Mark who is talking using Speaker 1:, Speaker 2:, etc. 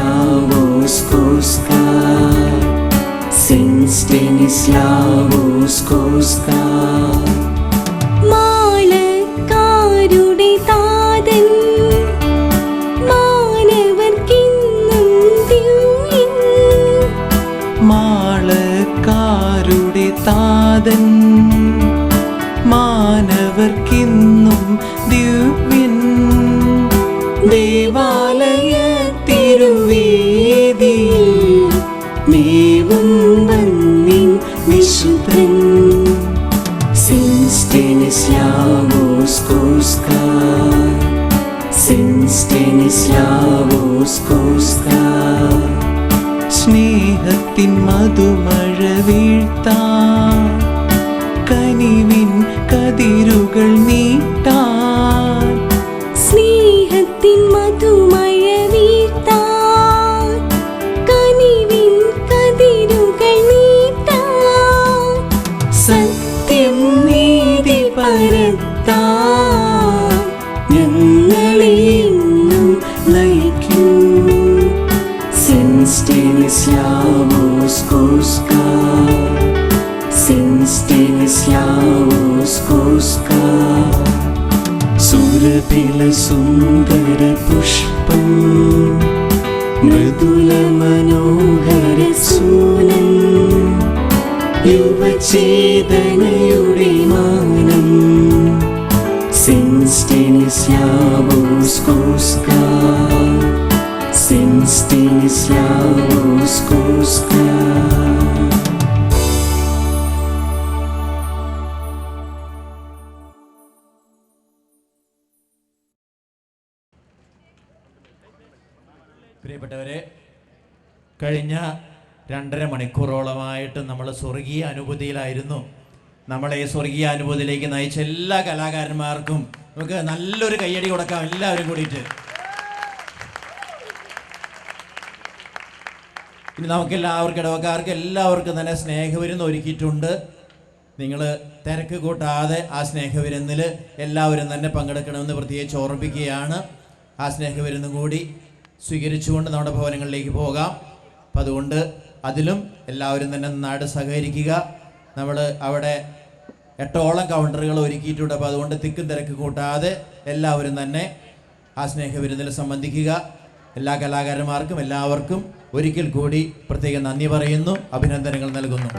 Speaker 1: Stanislaus Koskar, Saint Stanislaus Koskar.
Speaker 2: മാളക്കാരുടെ താതൻ, മാനവർക്കിന്നും ദിവ്യൻ.
Speaker 3: മാളക്കാരുടെ താതൻ, മാനവർക്കിന്നും ദിവ്യൻ.
Speaker 1: ദേവാലയ തിരുവേദിയിൽ മേവും വന്നിൻ വിശുദ്ധൻ. Saint Stanislaus Koskar, Saint Stanislaus Koskar.
Speaker 3: സ്നേഹത്തിൻ മധുമഴ വീഴ്ത്താൻ, കനിവിൻ കതിരുകൾ നീട്ടാൻ.
Speaker 2: സ്നേഹത്തിൻ മധുമഴ വീഴ്ത്താൻ, കനിവിൻ കതിരുകൾ നീട്ടാൻ.
Speaker 1: സത്യം നീതി പരത്താൻ ഞങ്ങളെ എന്നും നയിക്കൂ. Saint Stanislaus Koskar, Saint Stanislaus Koskar. സുരഭില സുന്ദര പുഷ്പം, മൃദുല മനോഹര സൂനൻ, യുവചേതനയുടെ മാനം. Saint Stanislaus Koskar, Saint Stanislaus Koskar.
Speaker 4: പ്രിയപ്പെട്ടവരെ, കഴിഞ്ഞ 2.5 മണിക്കൂറോളമായിട്ട് നമ്മൾ സ്വർഗീയ അനുഭൂതിയിലായിരുന്നു. നമ്മളെ ഈ സ്വർഗീയ അനുഭൂതിയിലേക്ക് നയിച്ച എല്ലാ കലാകാരന്മാർക്കും നമുക്ക് നല്ലൊരു കയ്യടി കൊടുക്കാം, എല്ലാവരും കൂടിയിട്ട്. ഇനി നമുക്കെല്ലാവർക്കും, ഇടവക്കാർക്ക് എല്ലാവർക്കും തന്നെ സ്നേഹവിരുന്ന് ഒരുക്കിയിട്ടുണ്ട്. നിങ്ങൾ തിരക്ക് കൂട്ടാതെ ആ സ്നേഹവിരുന്നിൽ എല്ലാവരും തന്നെ പങ്കെടുക്കണമെന്ന് പ്രത്യേകിച്ച് ഓർമ്മിപ്പിക്കുകയാണ്. ആ സ്നേഹവിരുന്നും കൂടി സ്വീകരിച്ചുകൊണ്ട് നമ്മുടെ ഭവനങ്ങളിലേക്ക് പോകാം. അപ്പം അതുകൊണ്ട് അതിലും എല്ലാവരും തന്നെ നന്നായിട്ട് സഹകരിക്കുക. നമ്മൾ അവിടെ 8ഓളം കൗണ്ടറുകൾ ഒരുക്കിയിട്ടുണ്ട്. അപ്പോൾ അതുകൊണ്ട് തിക്കും തിരക്ക് കൂട്ടാതെ എല്ലാവരും തന്നെ ആ സ്നേഹവിരുന്നിൽ സംബന്ധിക്കുക. എല്ലാ കലാകാരന്മാർക്കും എല്ലാവർക്കും ഒരിക്കൽ കൂടി പ്രത്യേകം നന്ദി പറയുന്നു, അഭിനന്ദനങ്ങൾ നൽകുന്നു.